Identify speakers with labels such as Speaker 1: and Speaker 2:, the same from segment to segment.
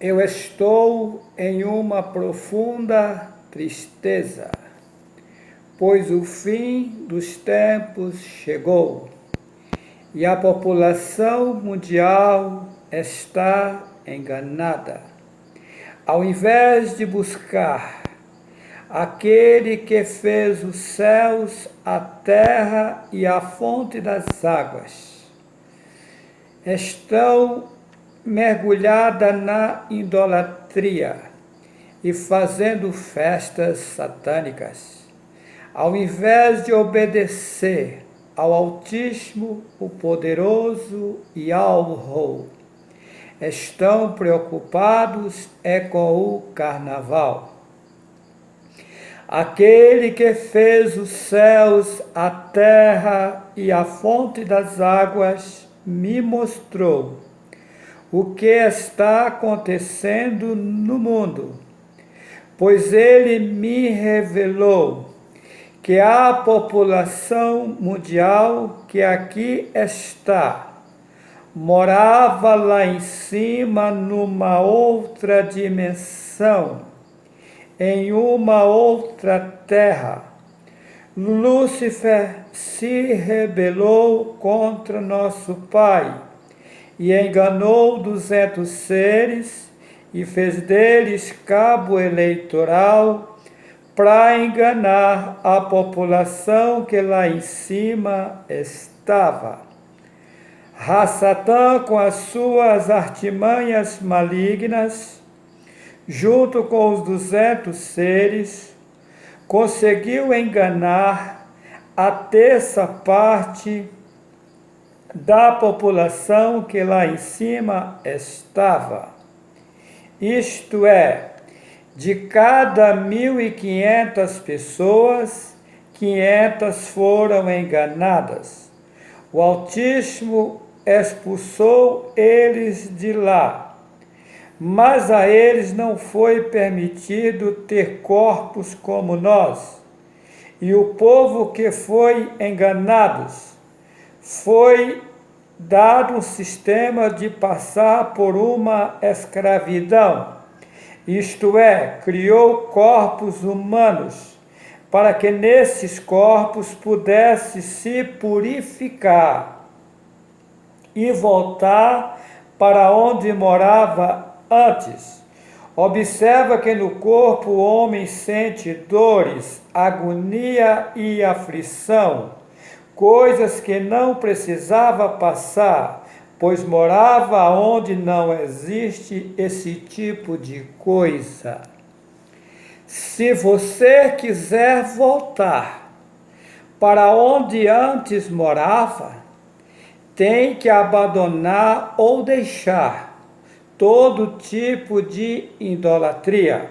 Speaker 1: Eu estou em uma profunda tristeza, pois o fim dos tempos chegou e a população mundial está enganada. Ao invés de buscar aquele que fez os céus, a terra e a fonte das águas, estão mergulhada na idolatria e fazendo festas satânicas. Ao invés de obedecer ao Altíssimo, o Poderoso e ao estão preocupados com o carnaval. Aquele que fez os céus, a terra e a fonte das águas me mostrou o que está acontecendo no mundo, pois ele me revelou que a população mundial que aqui está morava lá em cima numa outra dimensão, em uma outra terra. Lúcifer se rebelou contra nosso Pai e enganou 200 seres e fez deles cabo eleitoral para enganar a população que lá em cima estava. Satã, com as suas artimanhas malignas, junto com os 200 seres, conseguiu enganar a terça parte da população que lá em cima estava. Isto é, de cada 1.500 pessoas, 500 foram enganadas. O Altíssimo expulsou eles de lá, mas a eles não foi permitido ter corpos como nós. E o povo que foi enganados foi dado um sistema de passar por uma escravidão, isto é, criou corpos humanos, para que nesses corpos pudesse se purificar e voltar para onde morava antes. Observa que no corpo o homem sente dores, agonia e aflição, coisas que não precisava passar, pois morava onde não existe esse tipo de coisa. Se você quiser voltar para onde antes morava, tem que abandonar ou deixar todo tipo de idolatria,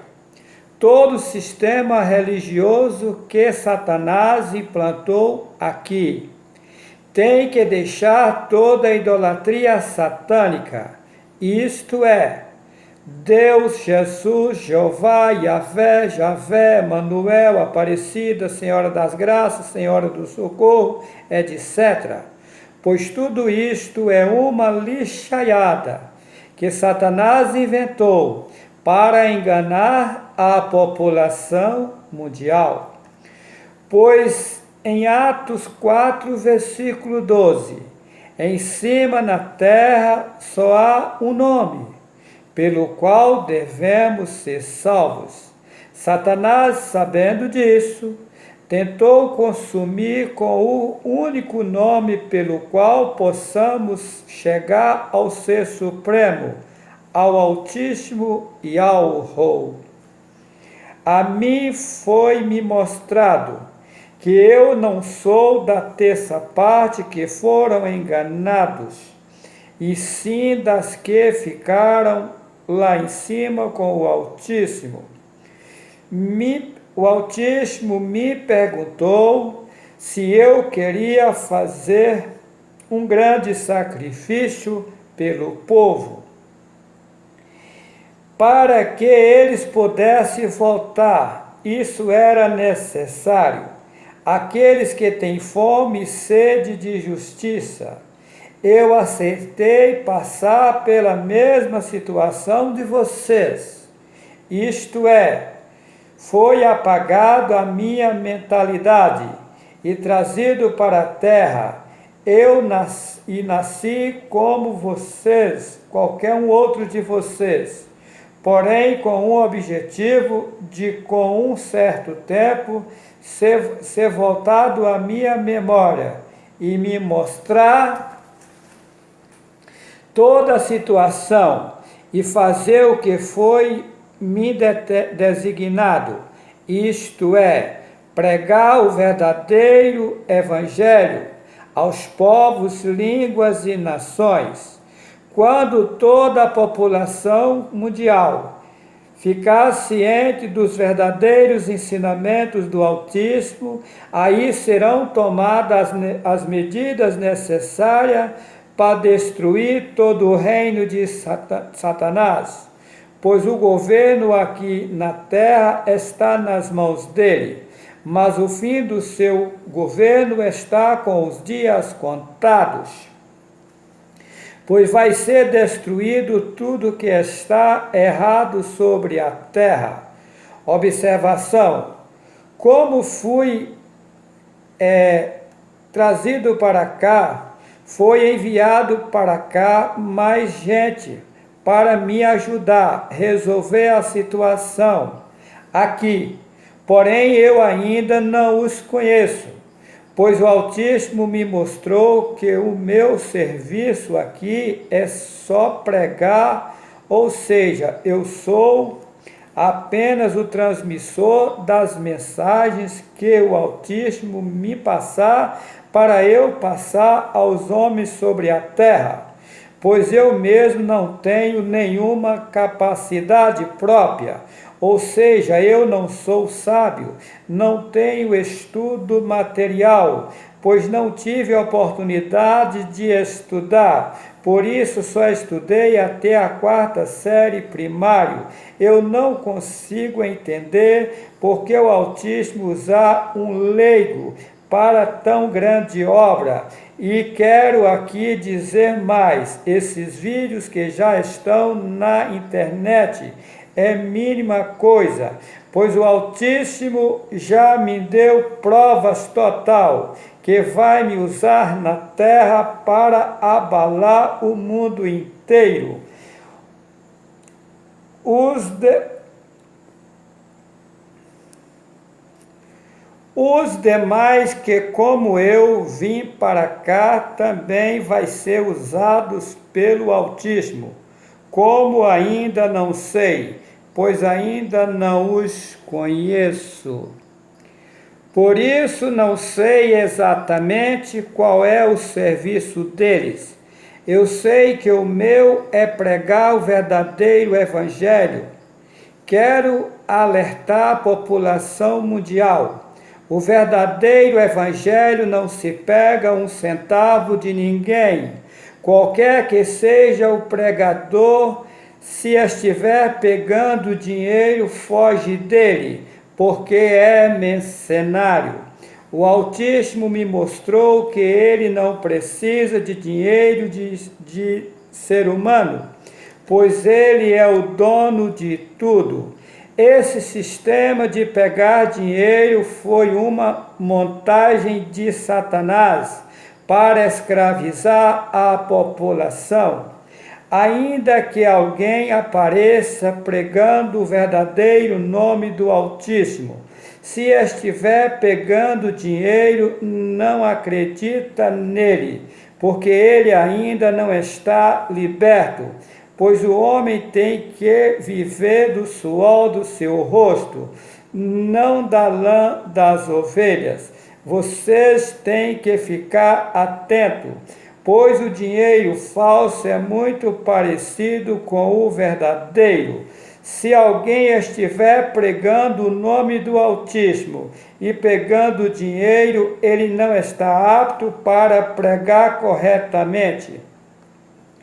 Speaker 1: todo sistema religioso que Satanás implantou aqui. Tem que deixar toda a idolatria satânica, isto é, Deus, Jesus, Jeová, Yahvé, Javé, Manuel, Aparecida, Senhora das Graças, Senhora do Socorro, etc. Pois tudo isto é uma lixaiada que Satanás inventou para enganar a população mundial. Pois em Atos 4, versículo 12, em cima na terra só há um nome, pelo qual devemos ser salvos. Satanás, sabendo disso, tentou consumir com o único nome pelo qual possamos chegar ao Ser Supremo, ao Altíssimo e ao Rou. A mim foi-me mostrado que eu não sou da terça parte que foram enganados, e sim das que ficaram lá em cima com o Altíssimo. O Altíssimo me perguntou se eu queria fazer um grande sacrifício pelo povo, para que eles pudessem voltar. Isso era necessário. Aqueles que têm fome e sede de justiça, eu aceitei passar pela mesma situação de vocês. Isto é, foi apagado a minha mentalidade e trazido para a terra. Eu nasci como vocês, qualquer um outro de vocês, porém com um objetivo de, com um certo tempo, ser voltado à minha memória e me mostrar toda a situação e fazer o que foi me designado, isto é, pregar o verdadeiro evangelho aos povos, línguas e nações. Quando toda a população mundial ficar ciente dos verdadeiros ensinamentos do Altíssimo, aí serão tomadas as medidas necessárias para destruir todo o reino de Satanás, pois o governo aqui na terra está nas mãos dele, mas o fim do seu governo está com os dias contados, pois vai ser destruído tudo que está errado sobre a terra. Observação: como fui trazido para cá, foi enviado para cá mais gente para me ajudar a resolver a situação aqui. Porém, eu ainda não os conheço, pois o Altíssimo me mostrou que o meu serviço aqui é só pregar, ou seja, eu sou apenas o transmissor das mensagens que o Altíssimo me passar para eu passar aos homens sobre a terra, pois eu mesmo não tenho nenhuma capacidade própria, ou seja, eu não sou sábio, não tenho estudo material, pois não tive a oportunidade de estudar, por isso só estudei até a 4ª série primário. Eu não consigo entender porque o Altíssimo usar um leigo para tão grande obra. E quero aqui dizer mais, esses vídeos que já estão na internet é mínima coisa, pois o Altíssimo já me deu provas total que vai me usar na terra para abalar o mundo inteiro. Os demais que, como eu, vim para cá, também vai ser usados pelo Altíssimo, como ainda não sei, pois ainda não os conheço. Por isso não sei exatamente qual é o serviço deles. Eu sei que o meu é pregar o verdadeiro evangelho. Quero alertar a população mundial. O verdadeiro evangelho não se pega um centavo de ninguém. Qualquer que seja o pregador, se estiver pegando dinheiro, foge dele, porque é mercenário. O Altíssimo me mostrou que ele não precisa de dinheiro de ser humano, pois ele é o dono de tudo. Esse sistema de pegar dinheiro foi uma montagem de Satanás para escravizar a população. Ainda que alguém apareça pregando o verdadeiro nome do Altíssimo, se estiver pegando dinheiro, não acredita nele, porque ele ainda não está liberto, pois o homem tem que viver do suor do seu rosto, não da lã das ovelhas. Vocês têm que ficar atentos, pois o dinheiro falso é muito parecido com o verdadeiro. Se alguém estiver pregando o nome do Altíssimo e pegando dinheiro, ele não está apto para pregar corretamente.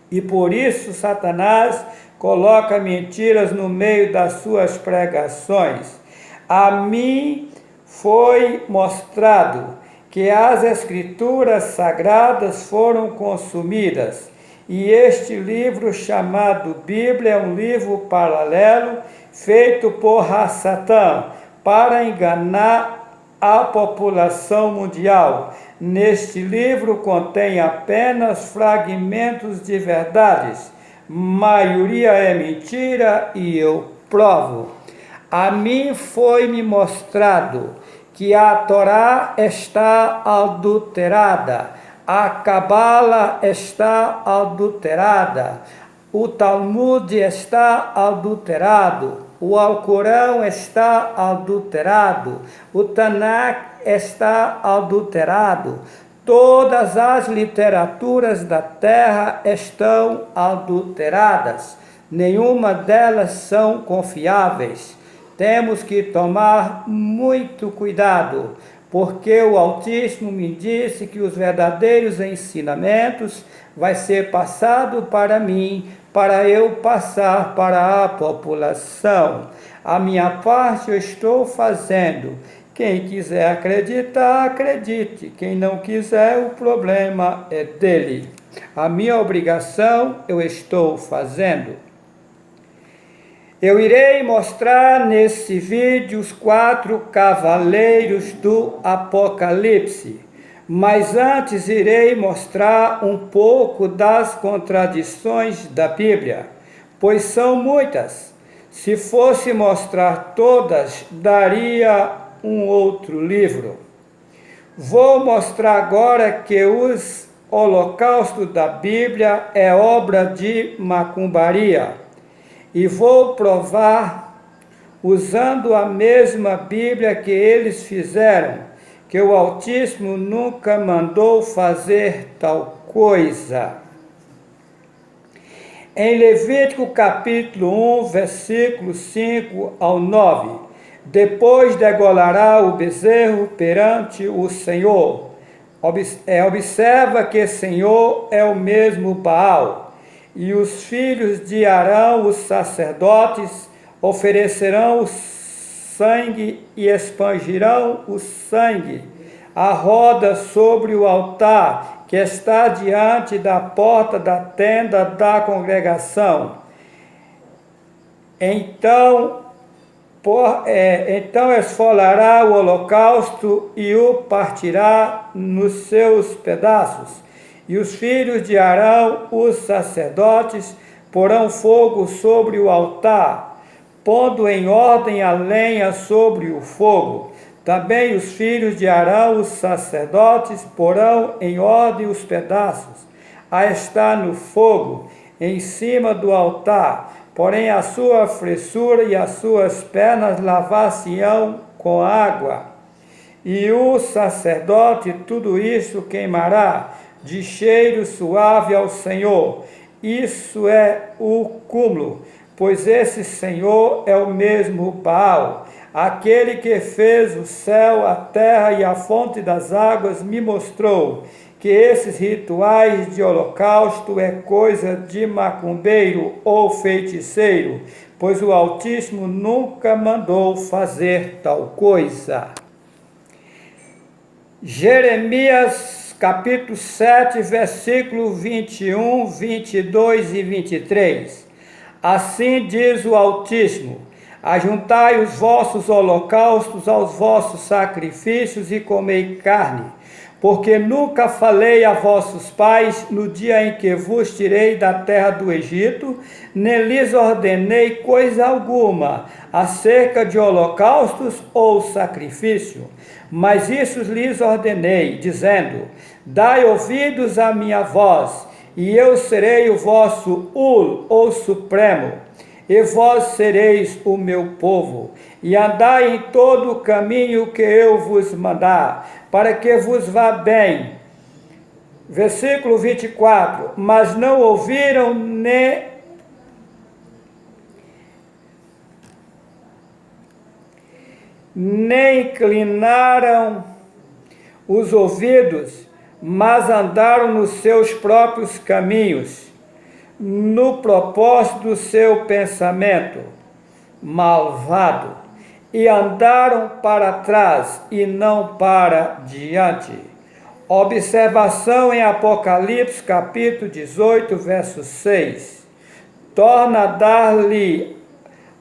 Speaker 1: E por isso Satanás coloca mentiras no meio das suas pregações. A mim foi mostrado que as escrituras sagradas foram consumidas, e este livro chamado Bíblia é um livro paralelo feito por Satã para enganar a população mundial. Neste livro contém apenas fragmentos de verdades, maioria é mentira e eu provo. A mim foi-me mostrado que a Torá está adulterada, a Cabala está adulterada, o Talmud está adulterado, o Alcorão está adulterado, o Tanakh está adulterado, todas as literaturas da terra estão adulteradas, nenhuma delas são confiáveis. Temos que tomar muito cuidado, porque o Altíssimo me disse que os verdadeiros ensinamentos vai ser passado para mim, para eu passar para a população. A minha parte eu estou fazendo. Quem quiser acreditar, acredite. Quem não quiser, o problema é dele. A minha obrigação eu estou fazendo. Eu irei mostrar nesse vídeo os 4 cavaleiros do Apocalipse, mas antes irei mostrar um pouco das contradições da Bíblia, pois são muitas. Se fosse mostrar todas, daria um outro livro. Vou mostrar agora que os holocaustos da Bíblia é obra de macumbaria. E vou provar, usando a mesma Bíblia que eles fizeram, que o Altíssimo nunca mandou fazer tal coisa. Em Levítico capítulo 1, versículo 5 ao 9, depois degolará o bezerro perante o Senhor. Observa que Senhor é o mesmo Baal. E os filhos de Arão, os sacerdotes, oferecerão o sangue e expangirão o sangue à roda sobre o altar que está diante da porta da tenda da congregação. Então esfolará o holocausto e o partirá nos seus pedaços. E os filhos de Arão, os sacerdotes, porão fogo sobre o altar, pondo em ordem a lenha sobre o fogo. Também os filhos de Arão, os sacerdotes, porão em ordem os pedaços, a estar no fogo, em cima do altar. Porém a sua fressura e as suas pernas lavar-se-ão com água. E o sacerdote tudo isso queimará, de cheiro suave ao Senhor. Isso é o cúmulo, pois esse Senhor é o mesmo Baal, aquele que fez o céu, a terra e a fonte das águas. Me mostrou que esses rituais de holocausto é coisa de macumbeiro ou feiticeiro, pois o Altíssimo nunca mandou fazer tal coisa. Jeremias capítulo 7, versículo 21, 22 e 23. Assim diz o Altíssimo: ajuntai os vossos holocaustos aos vossos sacrifícios e comei carne, porque nunca falei a vossos pais no dia em que vos tirei da terra do Egito, nem lhes ordenei coisa alguma acerca de holocaustos ou sacrifício. Mas isso lhes ordenei, dizendo: dai ouvidos à minha voz, e eu serei o vosso ou Supremo, e vós sereis o meu povo, e andai em todo o caminho que eu vos mandar, para que vos vá bem. Versículo 24, mas não ouviram nem inclinaram os ouvidos, mas andaram nos seus próprios caminhos, no propósito do seu pensamento malvado. e andaram para trás e não para diante. Observação em Apocalipse capítulo 18, verso 6. Torna a dar-lhe,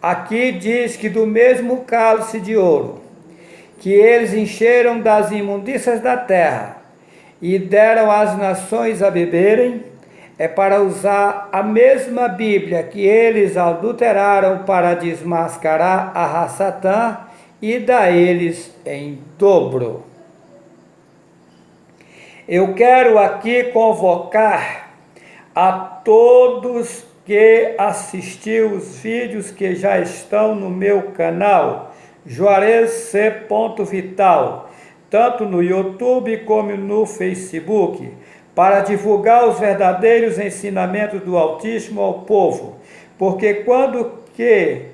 Speaker 1: aqui diz que do mesmo cálice de ouro, que eles encheram das imundícias da terra e deram às nações a beberem, é para usar a mesma Bíblia que eles adulteraram para desmascarar a Satã e dar eles em dobro. Eu quero aqui convocar a todos que assistiu os vídeos que já estão no meu canal, Juarez C. Vital, tanto no YouTube como no Facebook, para divulgar os verdadeiros ensinamentos do Altíssimo ao povo, porque quando que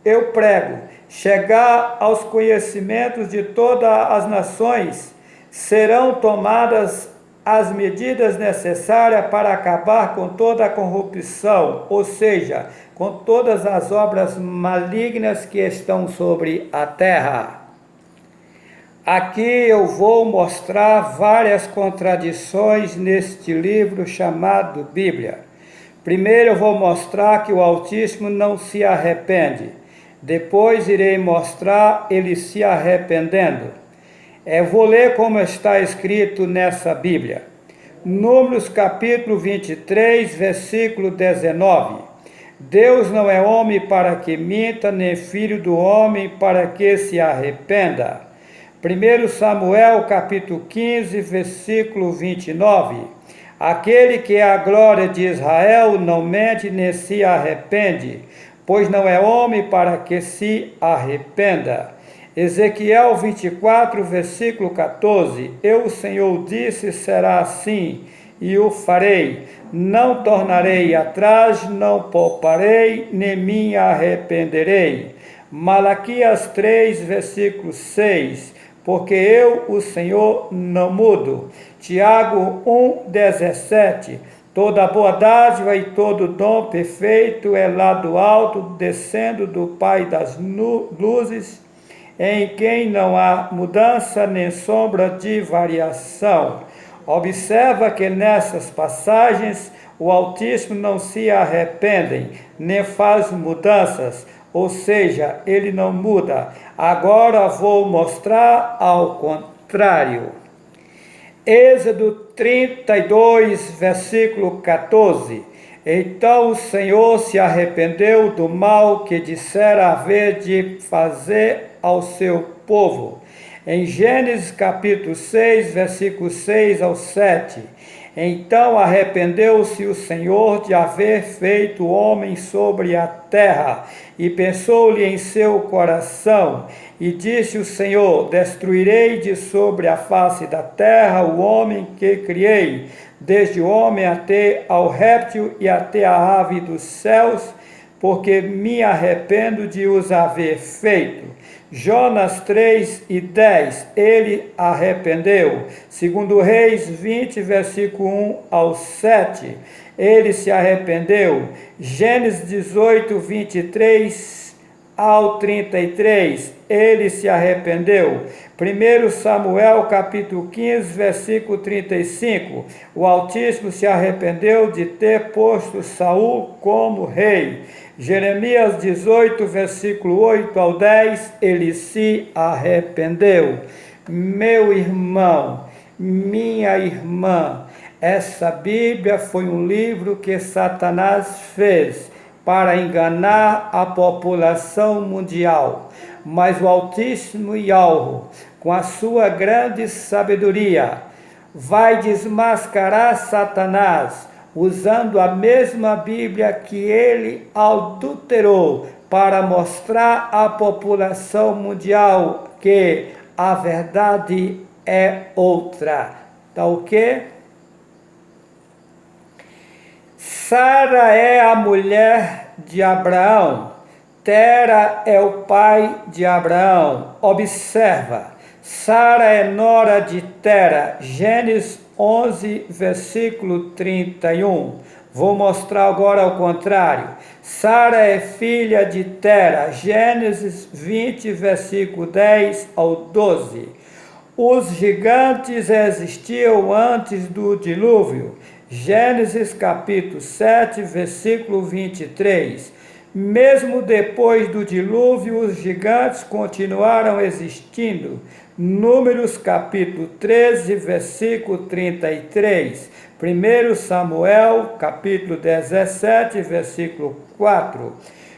Speaker 1: eu prego chegar aos conhecimentos de todas as nações, serão tomadas as medidas necessárias para acabar com toda a corrupção, ou seja, com todas as obras malignas que estão sobre a terra. Aqui eu vou mostrar várias contradições neste livro chamado Bíblia. Primeiro eu vou mostrar que o Altíssimo não se arrepende. Depois irei mostrar ele se arrependendo. Vou ler como está escrito nessa Bíblia. Números capítulo 23, versículo 19. Deus não é homem para que minta, nem filho do homem para que se arrependa. 1 Samuel capítulo 15, versículo 29. Aquele que é a glória de Israel não mente nem se arrepende, pois não é homem para que se arrependa. Ezequiel 24, versículo 14. Eu, o Senhor, disse, será assim, e o farei. Não tornarei atrás, não pouparei, nem me arrependerei. Malaquias 3, versículo 6. Porque eu, o Senhor, não mudo. Tiago 1, 17. Toda boa dádiva e todo dom perfeito é lá do alto, descendo do Pai das luzes, em quem não há mudança nem sombra de variação. Observa que nessas passagens o Altíssimo não se arrepende, nem faz mudanças, ou seja, ele não muda. Agora vou mostrar ao contrário. Êxodo 32, versículo 14. Então o Senhor se arrependeu do mal que dissera haver de fazer ao seu povo. Em Gênesis capítulo 6, versículo 6 ao 7. Então arrependeu-se o Senhor de haver feito o homem sobre a terra, e pensou-lhe em seu coração, e disse o Senhor, destruirei de sobre a face da terra o homem que criei, desde o homem até ao réptil e até a ave dos céus, porque me arrependo de os haver feito. Jonas 3 e 10, ele arrependeu. Segundo Reis 20, versículo 1 ao 7, ele se arrependeu. Gênesis 18, 23 ao 33, ele se arrependeu. 1 Samuel capítulo 15, versículo 35, o Altíssimo se arrependeu de ter posto Saul como rei. Jeremias 18, versículo 8 ao 10, ele se arrependeu. Meu irmão, minha irmã, essa Bíblia foi um livro que Satanás fez para enganar a população mundial. Mas o Altíssimo Yahweh, com a sua grande sabedoria, vai desmascarar Satanás, usando a mesma Bíblia que ele adulterou, para mostrar à população mundial que a verdade é outra. Tá ok? Sara é a mulher de Abraão, Tera é o pai de Abraão. Observa, Sara é nora de Tera, Gênesis 11, versículo 31. Vou mostrar agora ao contrário. Sara é filha de Tera, Gênesis 20, versículo 10 ao 12. Os gigantes existiam antes do dilúvio, Gênesis capítulo 7, versículo 23. Mesmo depois do dilúvio, os gigantes continuaram existindo, Números capítulo 13, versículo 33. 1 Samuel, capítulo 17, versículo 4.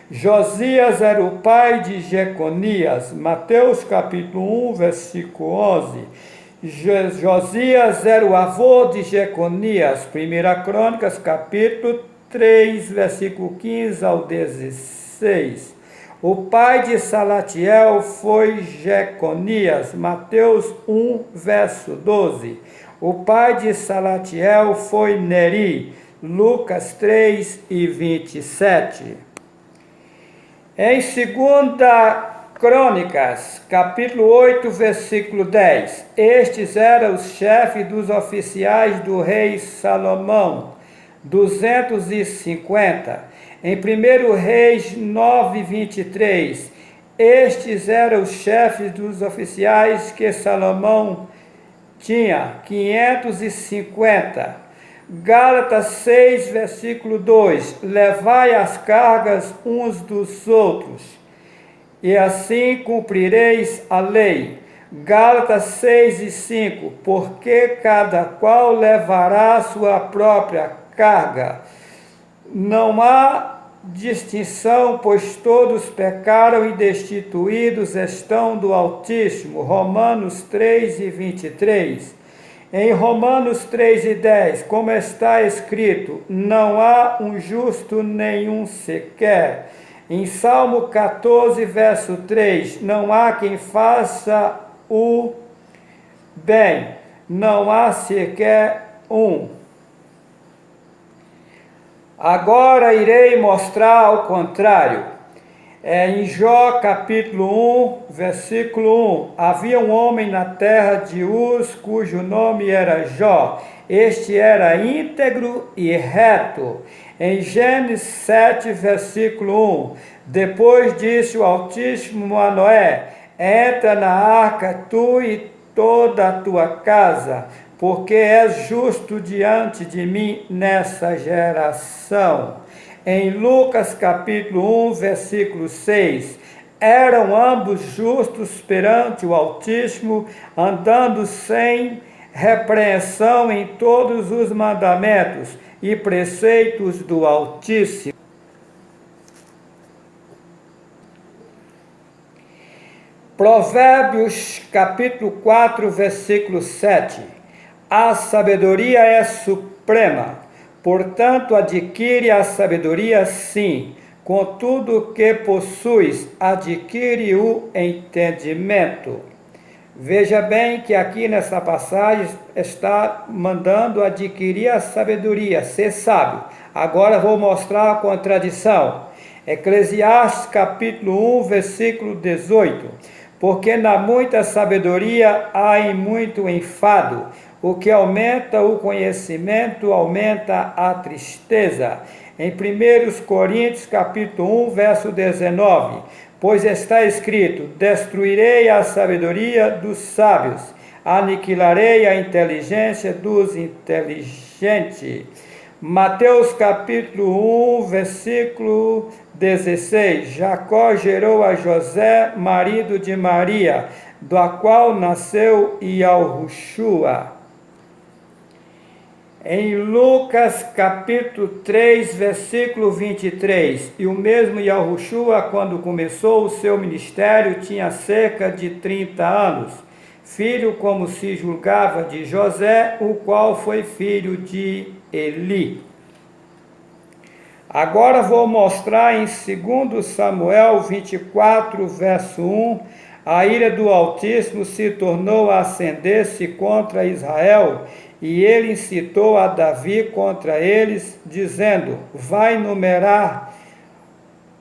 Speaker 1: Josias era o pai de Jeconias, Mateus, capítulo 1, versículo 11. Josias era o avô de Jeconias, 1 Crônicas, capítulo 3, versículo 15 ao 16. O pai de Salatiel foi Jeconias, Mateus 1, verso 12. O pai de Salatiel foi Neri, Lucas 3 e 27. Em 2 Crônicas, capítulo 8, versículo 10, estes eram os chefes dos oficiais do rei Salomão, 250. Em 1 Reis 9, 23, estes eram os chefes dos oficiais que Salomão tinha, 550. Gálatas 6, versículo 2, levai as cargas uns dos outros, e assim cumprireis a lei. Gálatas 6 e 5, porque cada qual levará a sua própria carga. Não há distinção, pois todos pecaram e destituídos estão do Altíssimo. Romanos 3 e 23. Em Romanos 3 e 10, como está escrito, não há um justo nenhum sequer. Em Salmo 14, verso 3, não há quem faça o bem, não há sequer um. Agora irei mostrar ao contrário. Em Jó capítulo 1, versículo 1, havia um homem na terra de Uz, cujo nome era Jó. Este era íntegro e reto. Em Gênesis 7, versículo 1, depois disse o Altíssimo a Noé, entra na arca tu e toda a tua casa, porque és justo diante de mim nessa geração. Em Lucas capítulo 1, versículo 6, eram ambos justos perante o Altíssimo, andando sem repreensão em todos os mandamentos e preceitos do Altíssimo. Provérbios capítulo 4, versículo 7. A sabedoria é suprema, portanto adquire a sabedoria sim, com tudo que possuis, adquire o entendimento. Veja bem que aqui nessa passagem está mandando adquirir a sabedoria, ser sábio. Agora vou mostrar a contradição. Eclesiastes capítulo 1, versículo 18. Porque na muita sabedoria há em muito enfado, o que aumenta o conhecimento, aumenta a tristeza. Em 1 Coríntios capítulo 1, verso 19, pois está escrito, destruirei a sabedoria dos sábios, aniquilarei a inteligência dos inteligentes. Mateus capítulo 1, versículo 16, Jacó gerou a José, marido de Maria, da qual nasceu Ialhushua. Em Lucas capítulo 3, versículo 23, e o mesmo Ialhushua, quando começou o seu ministério, tinha cerca de 30 anos, filho, como se julgava, de José, o qual foi filho de Eli. Agora vou mostrar em 2 Samuel 24, verso 1, a ira do Altíssimo se tornou a acender-se contra Israel, e ele incitou a Davi contra eles, dizendo, vai numerar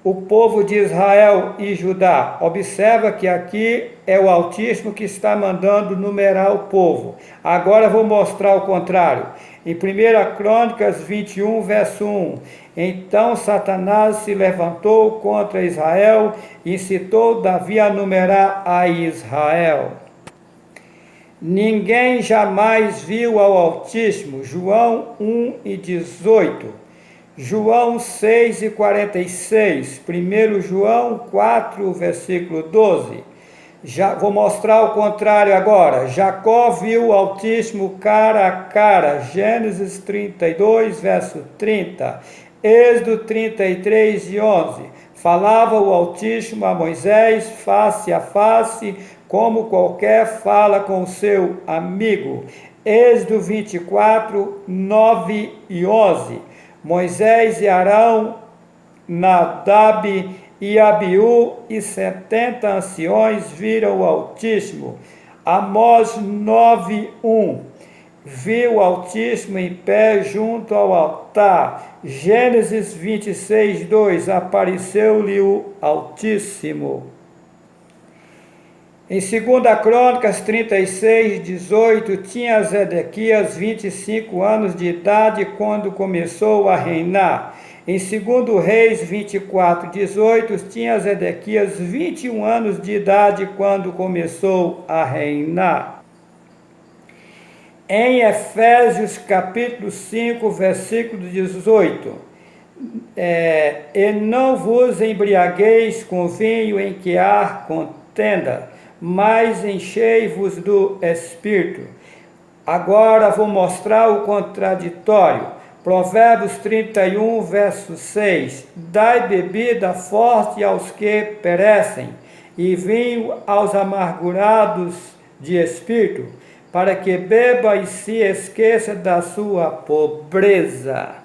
Speaker 1: o povo de Israel e Judá. Observa que aqui é o Altíssimo que está mandando numerar o povo. Agora vou mostrar o contrário. Em 1 Crônicas 21, verso 1. Então Satanás se levantou contra Israel e incitou Davi a numerar a Israel. Ninguém jamais viu ao Altíssimo. João 1 e 18. João 6 e 46, 1 João 4, versículo 12. Já vou mostrar o contrário agora. Jacó viu o Altíssimo cara a cara, Gênesis 32, verso 30. Êxodo 33 e 11. Falava o Altíssimo a Moisés face a face, como qualquer fala com o seu amigo. Êxodo 24, 9 e 11. Moisés e Arão, Nadab e Abiú e 70 anciões viram o Altíssimo. Amós 9, 1. Viu o Altíssimo em pé junto ao altar. Gênesis 26, 2. Apareceu-lhe o Altíssimo. Em 2 Crônicas 36, 18, tinha Zedequias 25 anos de idade quando começou a reinar. Em 2 Reis 24, 18, tinha Zedequias 21 anos de idade quando começou a reinar. Em Efésios capítulo 5, versículo 18, e não vos embriagueis com vinho em que há contenda, mas enchei-vos do Espírito. Agora vou mostrar o contraditório. Provérbios 31, verso 6. Dai bebida forte aos que perecem, e vinho aos amargurados de espírito, para que beba e se esqueça da sua pobreza.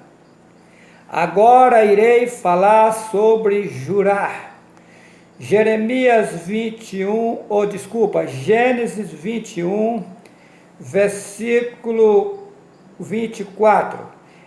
Speaker 1: Agora irei falar sobre jurar. Gênesis 21, versículo 24.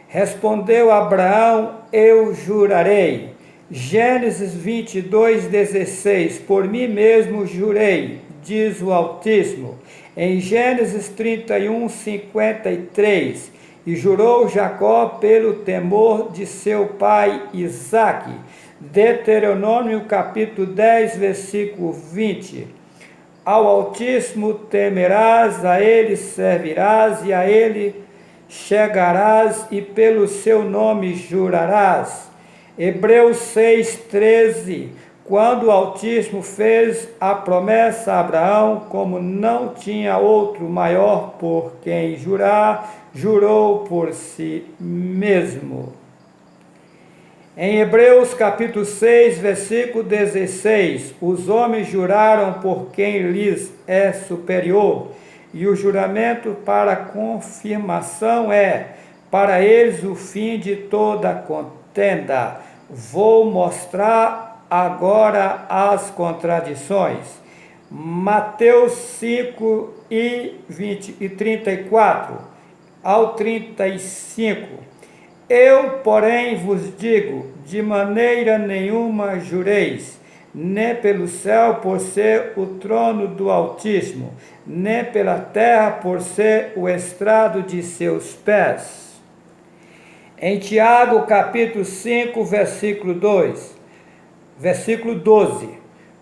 Speaker 1: Respondeu Abraão: eu jurarei. Gênesis 22, 16. Por mim mesmo jurei, diz o Altíssimo. Em Gênesis 31, 53. E jurou Jacó pelo temor de seu pai Isaque. Deuteronômio capítulo 10, versículo 20. Ao Altíssimo temerás, a ele servirás e a ele chegarás e pelo seu nome jurarás. Hebreus 6, 13. Quando o Altíssimo fez a promessa a Abraão, como não tinha outro maior por quem jurar, jurou por si mesmo. Em Hebreus capítulo 6, versículo 16, os homens juraram por quem lhes é superior, e o juramento para confirmação é, para eles, o fim de toda contenda. Vou mostrar agora as contradições. Mateus 5 e 34 ao 35. Eu, porém, vos digo, de maneira nenhuma jureis, nem pelo céu por ser o trono do Altíssimo, nem pela terra por ser o estrado de seus pés. Em Tiago, capítulo 5, versículo 12.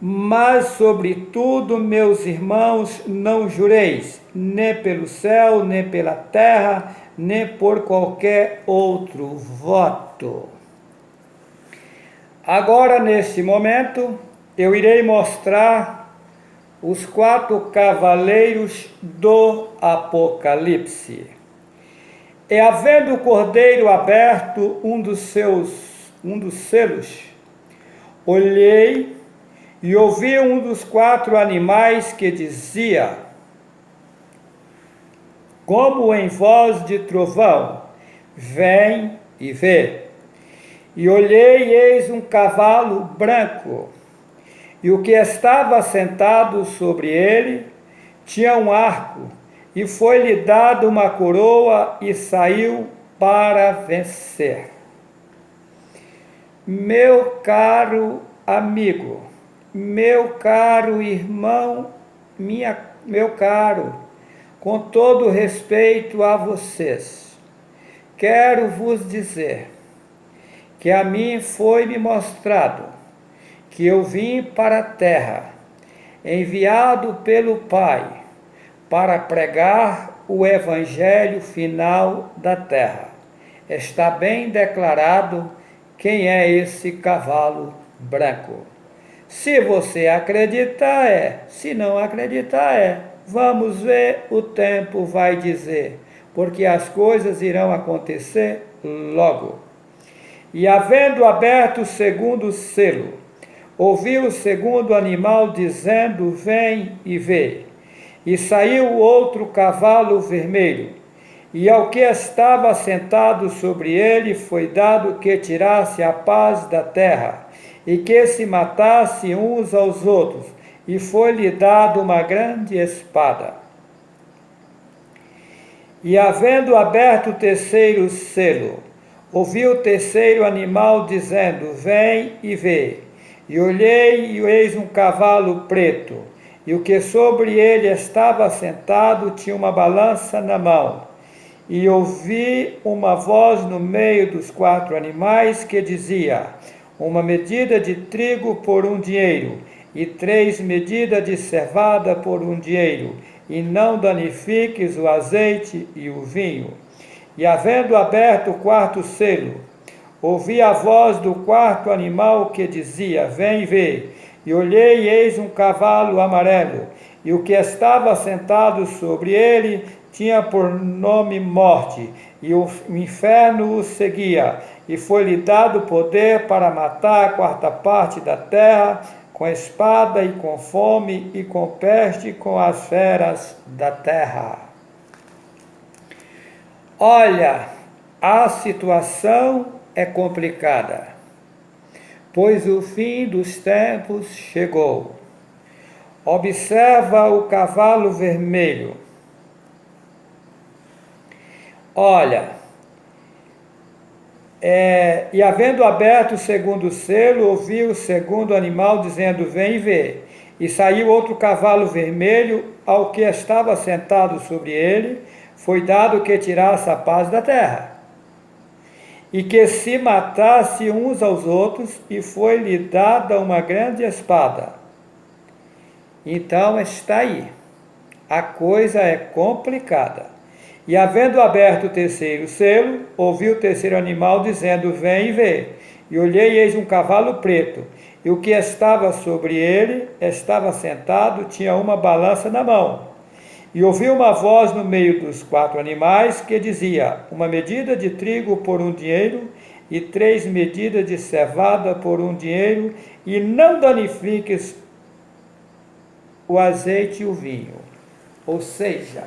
Speaker 1: Mas, sobretudo, meus irmãos, não jureis, nem pelo céu, nem pela terra, nem por qualquer outro voto. Agora, neste momento, eu irei mostrar os 4 cavaleiros do Apocalipse. E havendo o cordeiro aberto um dos selos, olhei e ouvi um dos 4 animais que dizia, como em voz de trovão, vem e vê. E olhei, e eis um cavalo branco, e o que estava sentado sobre ele tinha um arco, e foi-lhe dada uma coroa, e saiu para vencer. Meu caro amigo, meu caro irmão, meu caro, com todo respeito a vocês, quero vos dizer que a mim foi-me mostrado que eu vim para a terra, enviado pelo Pai, para pregar o evangelho final da terra. Está bem declarado quem é esse cavalo branco. Se você acreditar, é. Se não acreditar, é. Vamos ver, o tempo vai dizer, porque as coisas irão acontecer logo. E havendo aberto o segundo selo, ouviu o segundo animal dizendo: vem e vê. E saiu outro cavalo vermelho, e ao que estava sentado sobre ele foi dado que tirasse a paz da terra, e que se matasse uns aos outros, e foi-lhe dado uma grande espada. E havendo aberto o terceiro selo, ouvi o terceiro animal dizendo: vem e vê. E olhei, e eis um cavalo preto, e o que sobre ele estava sentado tinha uma balança na mão. E ouvi uma voz no meio dos quatro animais que dizia: uma medida de trigo por um dinheiro, e 3 medidas de cevada por um dinheiro, e não danifiques o azeite e o vinho. E havendo aberto o quarto selo, ouvi a voz do quarto animal que dizia: vem ver. E olhei, e eis um cavalo amarelo, e o que estava sentado sobre ele tinha por nome Morte, e o inferno o seguia, e foi-lhe dado poder para matar a quarta parte da terra, com espada e com fome e com peste, com as feras da terra. Olha, a situação é complicada, pois o fim dos tempos chegou. Observa o cavalo vermelho. Olha, e havendo aberto o segundo selo, ouvi o segundo animal dizendo: vem ver. E saiu outro cavalo vermelho, ao que estava sentado sobre ele foi dado que tirasse a paz da terra, e que se matasse uns aos outros, e foi-lhe dada uma grande espada. Então está aí, a coisa é complicada. E havendo aberto o terceiro selo, ouvi o terceiro animal dizendo: vem e vê. E olhei, e eis um cavalo preto, e o que estava sobre ele estava sentado, tinha uma balança na mão. E ouvi uma voz no meio dos quatro animais que dizia: uma medida de trigo por um dinheiro, e 3 medidas de cevada por um dinheiro, e não danifiques o azeite e o vinho. Ou seja,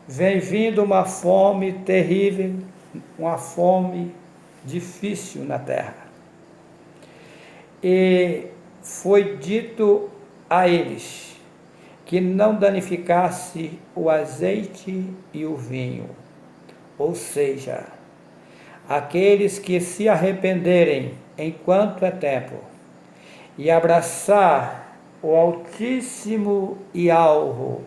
Speaker 1: vem vindo uma fome terrível, uma fome difícil na terra. E foi dito a eles que não danificasse o azeite e o vinho. Ou seja, aqueles que se arrependerem enquanto é tempo e abraçar o Altíssimo e alvo,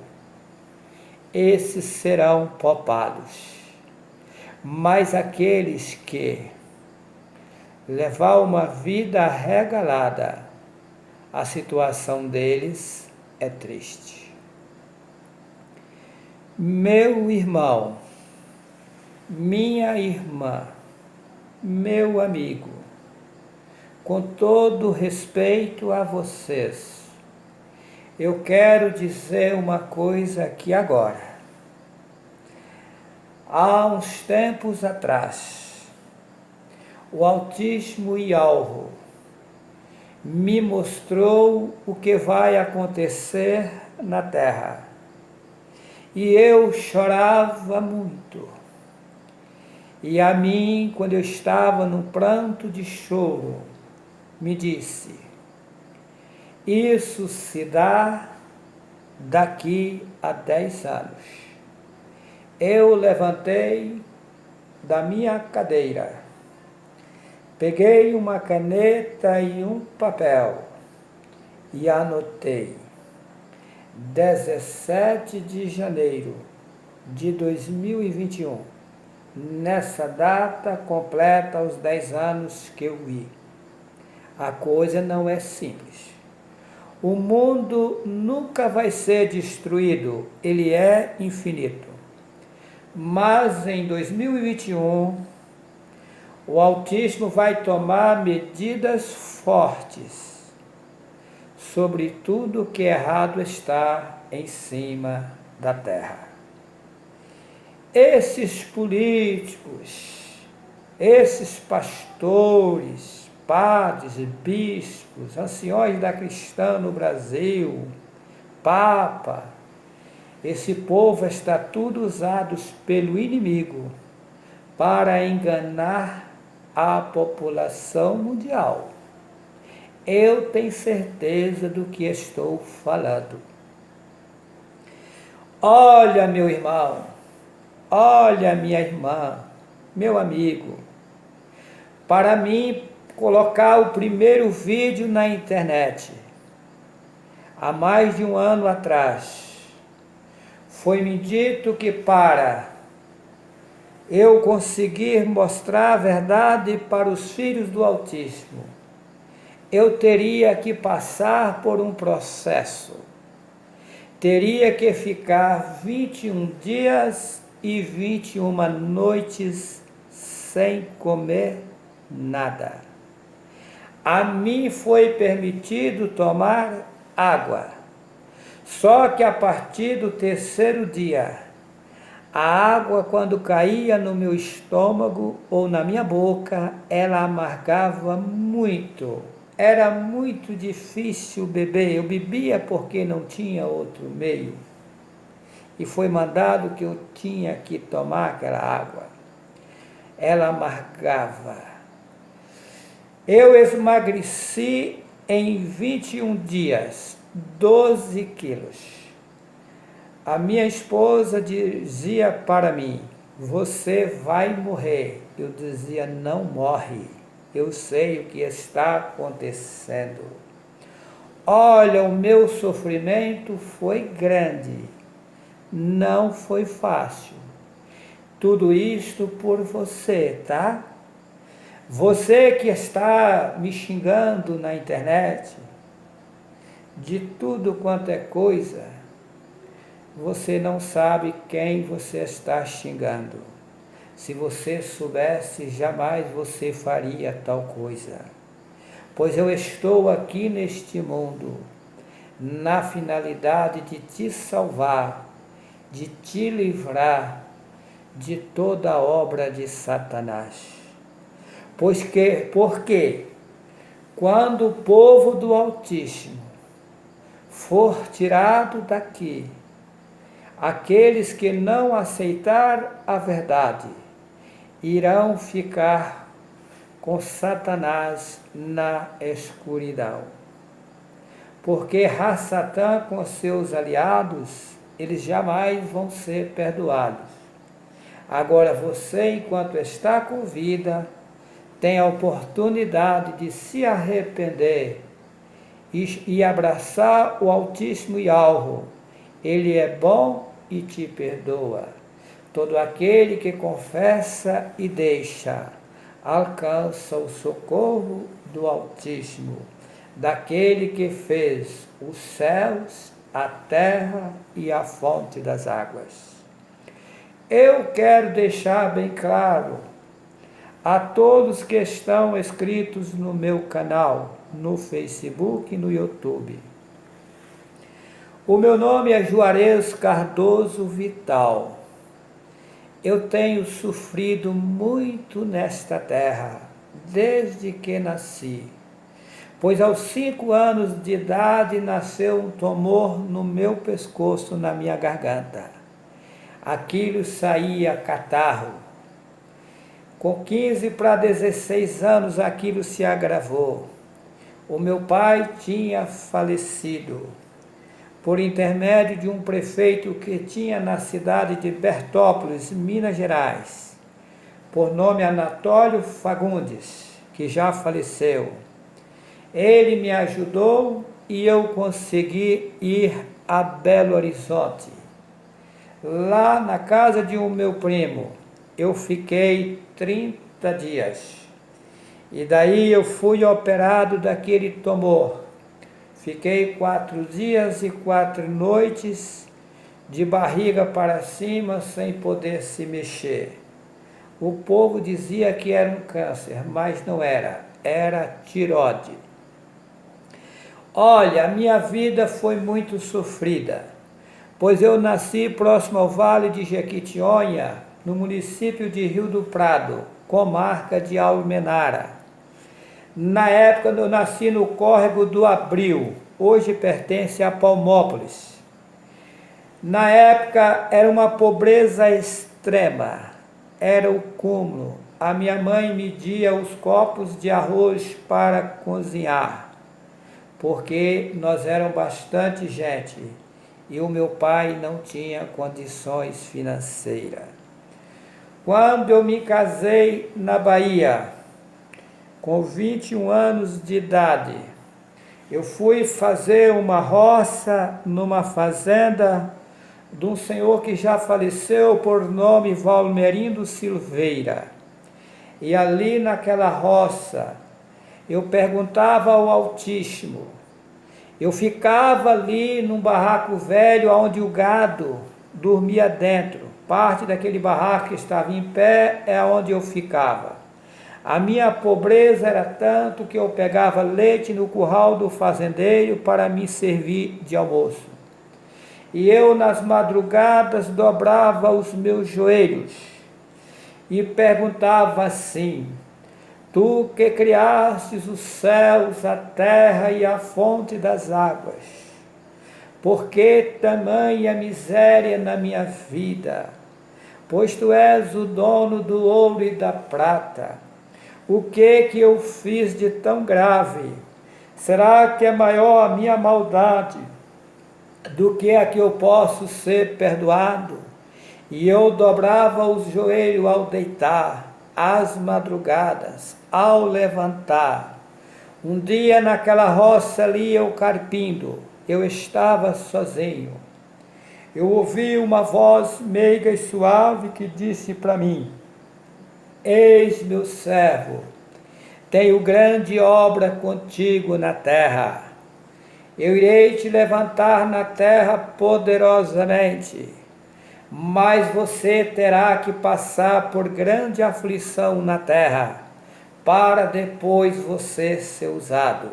Speaker 1: esses serão poupados. Mas aqueles que levar uma vida regalada, a situação deles é triste. Meu irmão, minha irmã, meu amigo, com todo respeito a vocês, eu quero dizer uma coisa aqui agora. Há uns tempos atrás, o Altíssimo e alvo me mostrou o que vai acontecer na terra. E eu chorava muito. E a mim, quando eu estava num pranto de choro, me disse: isso se dá daqui a 10 anos. Eu levantei da minha cadeira, Peguei uma caneta e um papel e anotei 17 de janeiro de 2021. Nessa data completa os 10 anos que eu vi. A coisa não é simples. O mundo nunca vai ser destruído, ele é infinito. Mas em 2021, o autismo vai tomar medidas fortes sobre tudo que errado está em cima da terra. Esses políticos, esses pastores, padres e bispos, anciões da cristã no Brasil, Papa, esse povo está tudo usados pelo inimigo para enganar a população mundial. Eu tenho certeza do que estou falando. Olha, meu irmão, olha, minha irmã, meu amigo, para mim colocar o primeiro vídeo na internet, há mais de um ano atrás, foi-me dito que para eu conseguir mostrar a verdade para os filhos do autismo, eu teria que passar por um processo. Teria que ficar 21 dias e 21 noites sem comer nada. A mim foi permitido tomar água. Só que a partir do terceiro dia, a água, quando caía no meu estômago ou na minha boca, ela amargava muito. Era muito difícil beber. Eu bebia porque não tinha outro meio. E foi mandado que eu tinha que tomar aquela água. Ela amargava. Eu emagreci em 21 dias, 12 quilos. A minha esposa dizia para mim, você vai morrer. Eu dizia, não morre. Eu sei o que está acontecendo. Olha, o meu sofrimento foi grande. Não foi fácil. Tudo isto por você, tá? Você que está me xingando na internet, de tudo quanto é coisa, você não sabe quem você está xingando. Se você soubesse, jamais você faria tal coisa. Pois eu estou aqui neste mundo, na finalidade de te salvar, de te livrar de toda a obra de Satanás. Porque quando o povo do Altíssimo for tirado daqui, aqueles que não aceitar a verdade irão ficar com Satanás na escuridão. Porque Satã com seus aliados, eles jamais vão ser perdoados. Agora você, enquanto está com vida, tem a oportunidade de se arrepender e abraçar o Altíssimo Yahweh. Ele é bom e te perdoa. Todo aquele que confessa e deixa, alcança o socorro do Altíssimo, daquele que fez os céus, a terra e a fonte das águas. Eu quero deixar bem claro a todos que estão inscritos no meu canal, no Facebook e no YouTube. O meu nome é Juarez Cardoso Vital. Eu tenho sofrido muito nesta terra, desde que nasci. Pois aos 5 anos de idade nasceu um tumor no meu pescoço, na minha garganta. Aquilo saía catarro. Com 15 para 16 anos aquilo se agravou. O meu pai tinha falecido por intermédio de um prefeito que tinha na cidade de Bertópolis, Minas Gerais, por nome Anatólio Fagundes. que já faleceu. Ele me ajudou e eu consegui ir a Belo Horizonte. Lá na casa de um meu primo, eu fiquei 30 dias. E daí eu fui operado daquele tumor. Fiquei 4 dias e 4 noites de barriga para cima, sem poder se mexer. O povo dizia que era um câncer, mas não era, era tireoide. Olha, a minha vida foi muito sofrida, pois eu nasci próximo ao Vale de Jequitinhonha, no município de Rio do Prado, comarca de Almenara. Na época eu nasci no córrego do Abril, hoje pertence a Palmópolis. Na época era uma pobreza extrema, era o cúmulo. A minha mãe media os copos de arroz para cozinhar, porque nós éramos bastante gente e o meu pai não tinha condições financeiras. Quando eu me casei na Bahia, com 21 anos de idade, eu fui fazer uma roça numa fazenda de um senhor que já faleceu, por nome Valmerindo Silveira. E ali naquela roça, eu perguntava ao Altíssimo. Eu ficava ali num barraco velho, onde o gado dormia dentro. Parte daquele barraco que estava em pé é onde eu ficava. A minha pobreza era tanto que eu pegava leite no curral do fazendeiro para me servir de almoço. E eu, nas madrugadas, dobrava os meus joelhos e perguntava assim: Tu que criastes os céus, a terra e a fonte das águas, por que tamanha miséria na minha vida? Pois Tu és o dono do ouro e da prata. O que eu fiz de tão grave? Será que é maior a minha maldade do que a que eu posso ser perdoado? E eu dobrava os joelhos ao deitar, às madrugadas, ao levantar. Um dia naquela roça ali eu carpindo, eu estava sozinho. Eu ouvi uma voz meiga e suave que disse para mim: Eis meu servo, tenho grande obra contigo na terra. Eu irei te levantar na terra poderosamente, mas você terá que passar por grande aflição na terra, para depois você ser usado.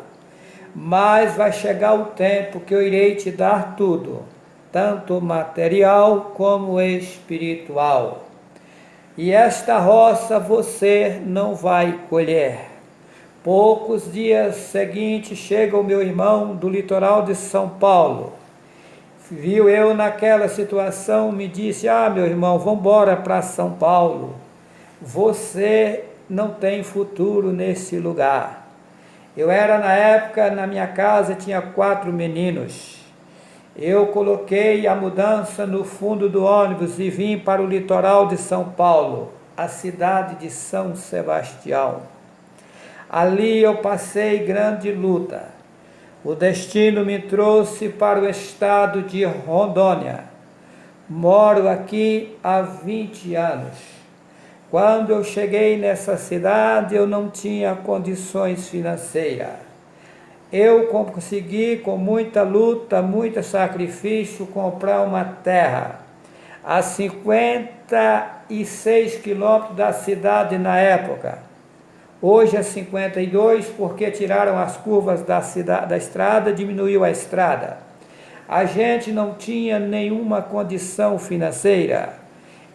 Speaker 1: Mas vai chegar o tempo que eu irei te dar tudo, tanto material como espiritual. E esta roça você não vai colher. Poucos dias seguintes chega o meu irmão do litoral de São Paulo. Viu eu naquela situação, me disse: meu irmão, vamos embora para São Paulo. Você não tem futuro nesse lugar. Eu era na época, na minha casa, tinha 4 meninos. Eu coloquei a mudança no fundo do ônibus e vim para o litoral de São Paulo, a cidade de São Sebastião. Ali eu passei grande luta. O destino me trouxe para o estado de Rondônia. Moro aqui há 20 anos. Quando eu cheguei nessa cidade, eu não tinha condições financeiras. Eu consegui, com muita luta, muito sacrifício, comprar uma terra a 56 quilômetros da cidade na época. Hoje é 52, porque tiraram as curvas da estrada, diminuiu a estrada. A gente não tinha nenhuma condição financeira.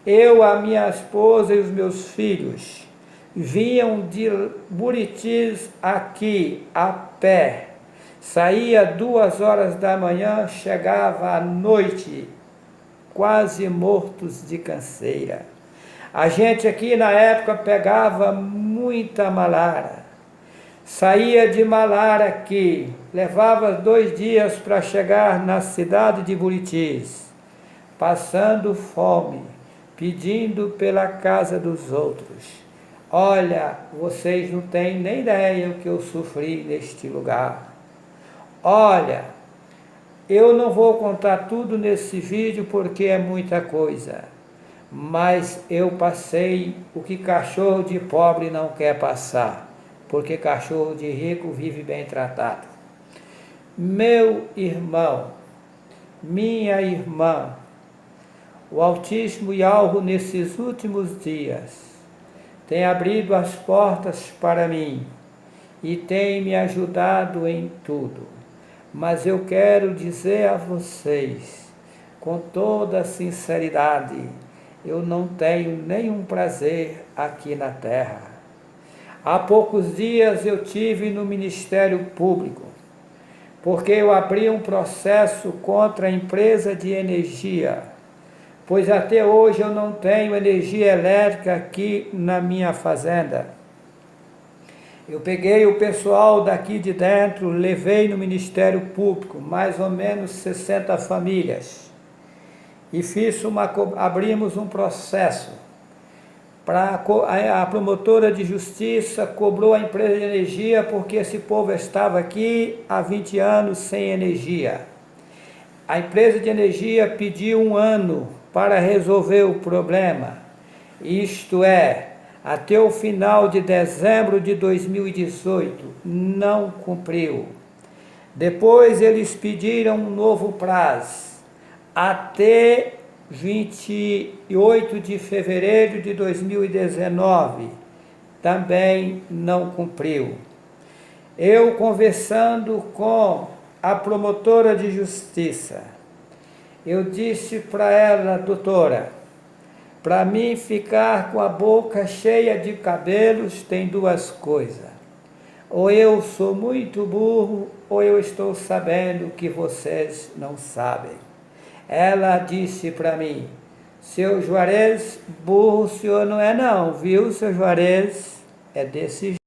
Speaker 1: Eu, a minha esposa e os meus filhos vinham de Buritis aqui a pé. Saía 2 horas da manhã, chegava à noite, quase mortos de canseira. A gente aqui na época pegava muita malária. Saía de malária aqui, levava 2 dias para chegar na cidade de Buritis, passando fome, pedindo pela casa dos outros. Olha, vocês não têm nem ideia o que eu sofri neste lugar. Olha, eu não vou contar tudo nesse vídeo porque é muita coisa, mas eu passei o que cachorro de pobre não quer passar, porque cachorro de rico vive bem tratado. Meu irmão, minha irmã, o Altíssimo Yahweh nesses últimos dias tem abrido as portas para mim e tem me ajudado em tudo. Mas eu quero dizer a vocês, com toda sinceridade, eu não tenho nenhum prazer aqui na terra. Há poucos dias eu tive no Ministério Público, porque eu abri um processo contra a empresa de energia, pois até hoje eu não tenho energia elétrica aqui na minha fazenda. Eu peguei o pessoal daqui de dentro, levei no Ministério Público, mais ou menos 60 famílias, e abrimos um processo. A promotora de justiça cobrou a empresa de energia porque esse povo estava aqui há 20 anos sem energia. A empresa de energia pediu 1 ano para resolver o problema, isto é, até o final de dezembro de 2018, não cumpriu. Depois eles pediram um novo prazo, até 28 de fevereiro de 2019, também não cumpriu. Eu conversando com a promotora de justiça, eu disse para ela: doutora, para mim ficar com a boca cheia de cabelos tem 2 coisas. Ou eu sou muito burro, ou eu estou sabendo que vocês não sabem. Ela disse para mim: seu Juarez, burro o senhor não é não, viu, seu Juarez? É desse jeito.